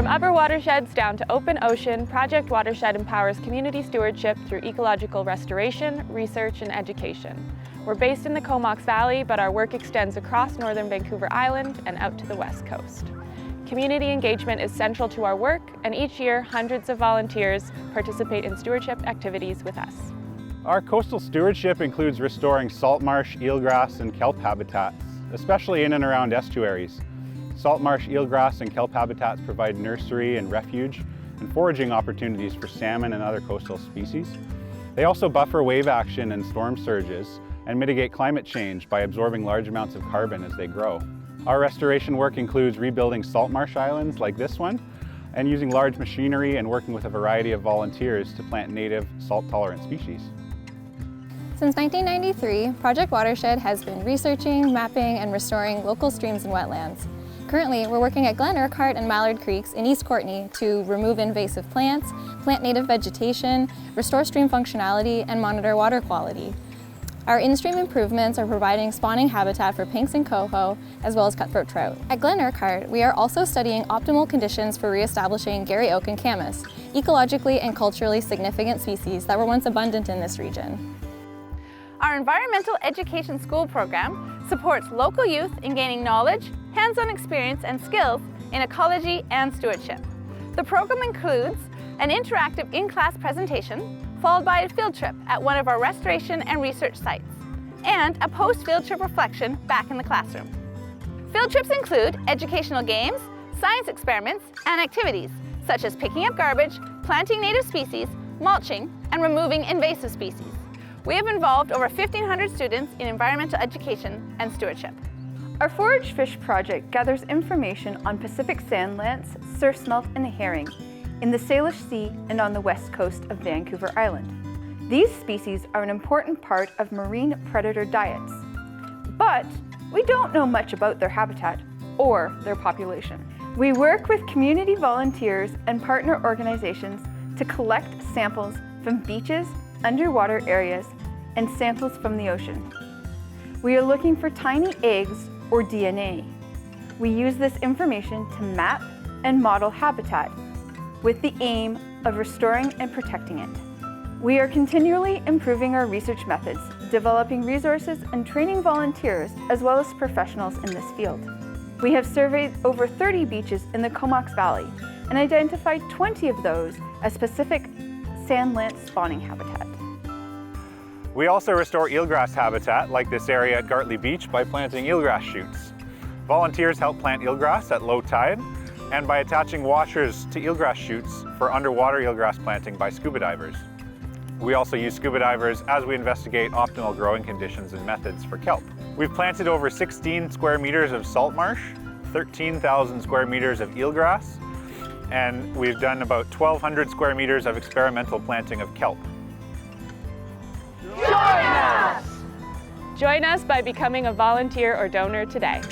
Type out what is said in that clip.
upper watersheds down to open ocean, Project Watershed empowers community stewardship through ecological restoration, research, and education. We're based in the Comox Valley, but our work extends across northern Vancouver Island and out to the west coast. Community engagement is central to our work, and each year hundreds of volunteers participate in stewardship activities with us. Our coastal stewardship includes restoring salt marsh, eelgrass, and kelp habitats, especially in and around estuaries. Salt marsh, eelgrass, and kelp habitats provide nursery and refuge and foraging opportunities for salmon and other coastal species. They also buffer wave action and storm surges and mitigate climate change by absorbing large amounts of carbon as they grow. Our restoration work includes rebuilding salt marsh islands like this one and using large machinery and working with a variety of volunteers to plant native salt-tolerant species. Since 1993, Project Watershed has been researching, mapping, and restoring local streams and wetlands. Currently, we're working at Glen Urquhart and Mallard Creeks in East Courtenay to remove invasive plants, plant native vegetation, restore stream functionality, and monitor water quality. Our in-stream improvements are providing spawning habitat for pinks and coho, as well as cutthroat trout. At Glen Urquhart, we are also studying optimal conditions for re-establishing Garry oak and camas, ecologically and culturally significant species that were once abundant in this region. Our environmental education school program supports local youth in gaining knowledge, hands-on experience, and skills in ecology and stewardship. The program includes an interactive in-class presentation, followed by a field trip at one of our restoration and research sites, and a post-field trip reflection back in the classroom. Field trips include educational games, science experiments, and activities such as picking up garbage, planting native species, mulching, and removing invasive species. We have involved over 1,500 students in environmental education and stewardship. Our Forage Fish project gathers information on Pacific sand lance, surf smelt, and herring in the Salish Sea and on the west coast of Vancouver Island. These species are an important part of marine predator diets, but we don't know much about their habitat or their population. We work with community volunteers and partner organizations to collect samples from beaches, underwater areas, and samples from the ocean. We are looking for tiny eggs or DNA. We use this information to map and model habitat with the aim of restoring and protecting it. We are continually improving our research methods, developing resources, and training volunteers as well as professionals in this field. We have surveyed over 30 beaches in the Comox Valley and identified 20 of those as Pacific sand lance spawning habitat. We also restore eelgrass habitat, like this area at Gartley Beach, by planting eelgrass shoots. Volunteers help plant eelgrass at low tide and by attaching washers to eelgrass shoots for underwater eelgrass planting by scuba divers. We also use scuba divers as we investigate optimal growing conditions and methods for kelp. We've planted over 16 square meters of salt marsh, 13,000 square meters of eelgrass, and we've done about 1,200 square meters of experimental planting of kelp. Join us by becoming a volunteer or donor today.